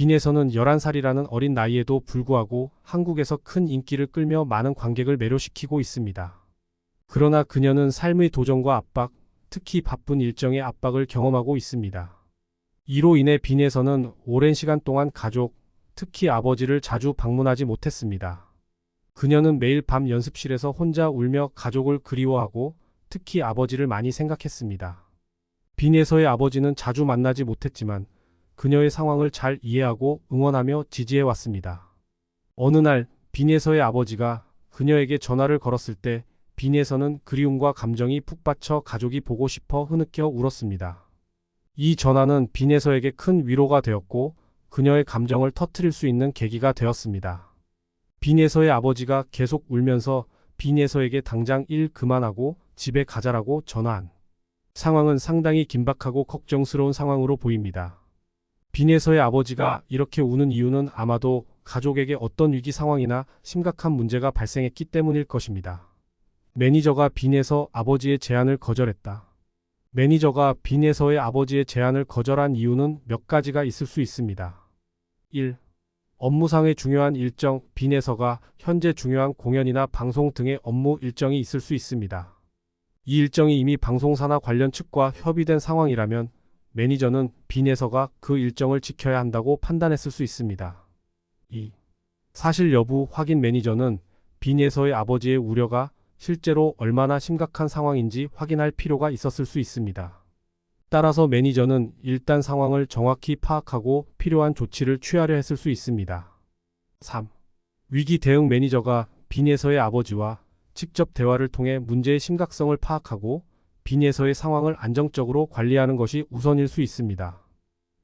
빈에서는 11살이라는 어린 나이에도 불구하고 한국에서 큰 인기를 끌며 많은 관객을 매료시키고 있습니다. 그러나 그녀는 삶의 도전과 압박, 특히 바쁜 일정의 압박을 경험하고 있습니다. 이로 인해 빈에서는 오랜 시간 동안 가족, 특히 아버지를 자주 방문하지 못했습니다. 그녀는 매일 밤 연습실에서 혼자 울며 가족을 그리워하고 특히 아버지를 많이 생각했습니다. 빈에서의 아버지는 자주 만나지 못했지만 그녀의 상황을 잘 이해하고 응원하며 지지해왔습니다. 어느 날 빈에서의 아버지가 그녀에게 전화를 걸었을 때 빈에서는 그리움과 감정이 푹받쳐 가족이 보고 싶어 흐느껴 울었습니다. 이 전화는 빈에서에게 큰 위로가 되었고 그녀의 감정을 터뜨릴 수 있는 계기가 되었습니다. 빈에서의 아버지가 계속 울면서 빈에서에게 당장 일 그만하고 집에 가자라고 전화한 상황은 상당히 긴박하고 걱정스러운 상황으로 보입니다. 빈에서의 아버지가 이렇게 우는 이유는 아마도 가족에게 어떤 위기 상황이나 심각한 문제가 발생했기 때문일 것입니다. 매니저가 빈에서 아버지의 제안을 거절했다. 매니저가 빈에서의 아버지의 제안을 거절한 이유는 몇 가지가 있을 수 있습니다. 1. 업무상의 중요한 일정, 빈에서가 현재 중요한 공연이나 방송 등의 업무 일정이 있을 수 있습니다. 이 일정이 이미 방송사나 관련 측과 협의된 상황이라면 매니저는 빈에서가 그 일정을 지켜야 한다고 판단했을 수 있습니다. 2. 사실 여부 확인 매니저는 빈에서의 아버지의 우려가 실제로 얼마나 심각한 상황인지 확인할 필요가 있었을 수 있습니다. 따라서 매니저는 일단 상황을 정확히 파악하고 필요한 조치를 취하려 했을 수 있습니다. 3. 위기 대응 매니저가 빈에서의 아버지와 직접 대화를 통해 문제의 심각성을 파악하고 빈에서의 상황을 안정적으로 관리하는 것이 우선일 수 있습니다.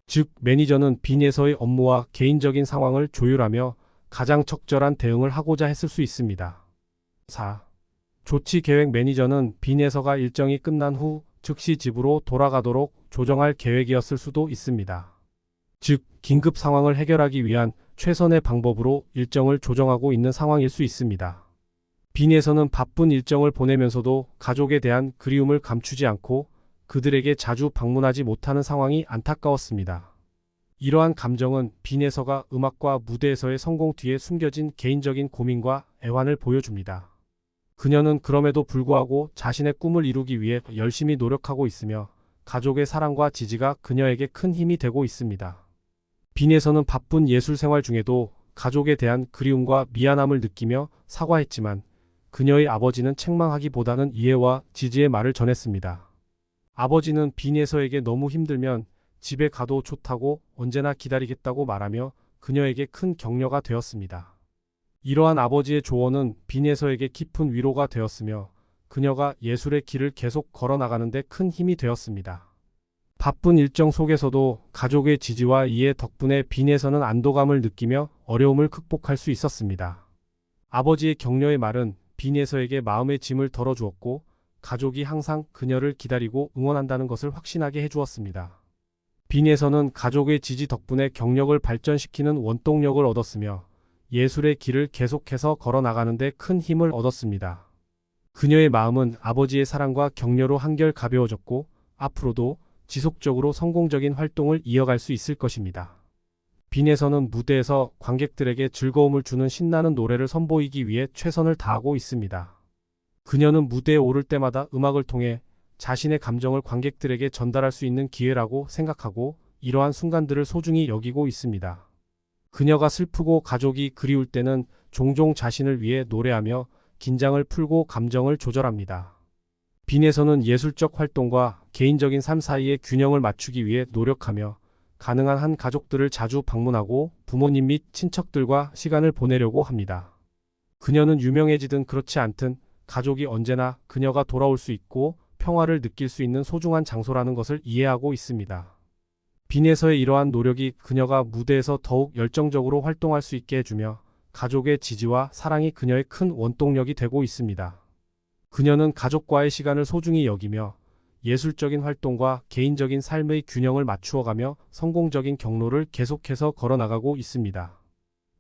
즉, 매니저는 빈에서의 업무와 개인적인 상황을 조율하며 가장 적절한 대응을 하고자 했을 수 있습니다. 4. 조치 계획 매니저는 빈에서가 일정이 끝난 후 즉시 집으로 돌아가도록 조정할 계획이었을 수도 있습니다. 즉, 긴급 상황을 해결하기 위한 최선의 방법으로 일정을 조정하고 있는 상황일 수 있습니다. 빈에서는 바쁜 일정을 보내면서도 가족에 대한 그리움을 감추지 않고 그들에게 자주 방문하지 못하는 상황이 안타까웠습니다. 이러한 감정은 빈에서가 음악과 무대에서의 성공 뒤에 숨겨진 개인적인 고민과 애환을 보여줍니다. 그녀는 그럼에도 불구하고 자신의 꿈을 이루기 위해 열심히 노력하고 있으며 가족의 사랑과 지지가 그녀에게 큰 힘이 되고 있습니다. 빈에서는 바쁜 예술 생활 중에도 가족에 대한 그리움과 미안함을 느끼며 사과했지만 그녀의 아버지는 책망하기보다는 이해와 지지의 말을 전했습니다. 아버지는 빈에서에게 너무 힘들면 집에 가도 좋다고 언제나 기다리겠다고 말하며 그녀에게 큰 격려가 되었습니다. 이러한 아버지의 조언은 빈에서에게 깊은 위로가 되었으며 그녀가 예술의 길을 계속 걸어나가는 데 큰 힘이 되었습니다. 바쁜 일정 속에서도 가족의 지지와 이해 덕분에 빈에서는 안도감을 느끼며 어려움을 극복할 수 있었습니다. 아버지의 격려의 말은 빈에서에게 마음의 짐을 덜어주었고 가족이 항상 그녀를 기다리고 응원한다는 것을 확신하게 해주었습니다. 빈에서는 가족의 지지 덕분에 경력을 발전시키는 원동력을 얻었으며 예술의 길을 계속해서 걸어나가는 데 큰 힘을 얻었습니다. 그녀의 마음은 아버지의 사랑과 격려로 한결 가벼워졌고 앞으로도 지속적으로 성공적인 활동을 이어갈 수 있을 것입니다. 빈에서는 무대에서 관객들에게 즐거움을 주는 신나는 노래를 선보이기 위해 최선을 다하고 있습니다. 그녀는 무대에 오를 때마다 음악을 통해 자신의 감정을 관객들에게 전달할 수 있는 기회라고 생각하고 이러한 순간들을 소중히 여기고 있습니다. 그녀가 슬프고 가족이 그리울 때는 종종 자신을 위해 노래하며 긴장을 풀고 감정을 조절합니다. 빈에서는 예술적 활동과 개인적인 삶 사이의 균형을 맞추기 위해 노력하며 가능한 한 가족들을 자주 방문하고 부모님 및 친척들과 시간을 보내려고 합니다. 그녀는 유명해지든 그렇지 않든 가족이 언제나 그녀가 돌아올 수 있고 평화를 느낄 수 있는 소중한 장소라는 것을 이해하고 있습니다. 빈에서의 이러한 노력이 그녀가 무대에서 더욱 열정적으로 활동할 수 있게 해주며 가족의 지지와 사랑이 그녀의 큰 원동력이 되고 있습니다. 그녀는 가족과의 시간을 소중히 여기며 예술적인 활동과 개인적인 삶의 균형을 맞추어가며 성공적인 경로를 계속해서 걸어나가고 있습니다.